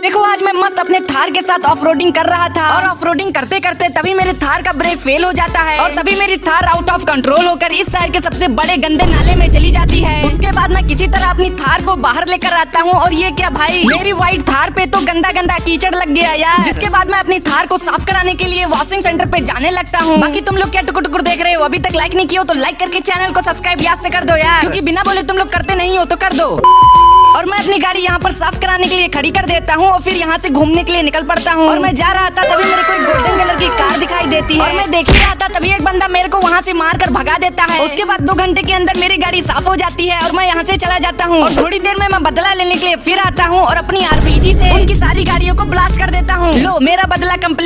देखो आज मैं मस्त अपने थार के साथ ऑफ रोडिंग कर रहा था और ऑफ रोडिंग करते करते तभी मेरे थार का ब्रेक फेल हो जाता है और तभी मेरी थार आउट ऑफ कंट्रोल होकर इस साइड के सबसे बड़े गंदे नाले में चली जाती है। उसके बाद मैं किसी तरह अपनी थार को बाहर लेकर आता हूँ और ये क्या भाई, मेरी व्हाइट थार पे तो गंदा गंदा कीचड़ लग गया यार। जिसके बाद मैं अपनी थार को साफ कराने के लिए वॉशिंग सेंटर पे जाने लगता हूँ। बाकी तुम लोग क्या टुकुर टुकुर देख रहे हो? अभी तक लाइक नहीं किया हो तो लाइक करके चैनल को सब्सक्राइब याद से कर दो यार, क्योंकि बिना बोले तुम लोग करते नहीं हो तो कर दो। और मैं अपनी गाड़ी यहाँ पर साफ कराने के लिए खड़ी कर देता हूँ और फिर यहाँ से घूमने के लिए निकल पड़ता हूँ। और मैं जा रहा था तभी मेरे को एक गोल्डन कलर की कार दिखाई देती है और मैं देख ही रहा था तभी एक बंदा मेरे को वहाँ से मार कर भगा देता है। उसके बाद 2 घंटे के अंदर मेरी गाड़ी साफ हो जाती है और मैं यहाँ से चला जाता हूँ। और थोड़ी देर में मैं बदला लेने के लिए फिर आता हूँ और अपनी आरपीजी से उनकी सारी गाड़ियों को ब्लास्ट कर देता हूँ। लो मेरा बदला कंप्लीट।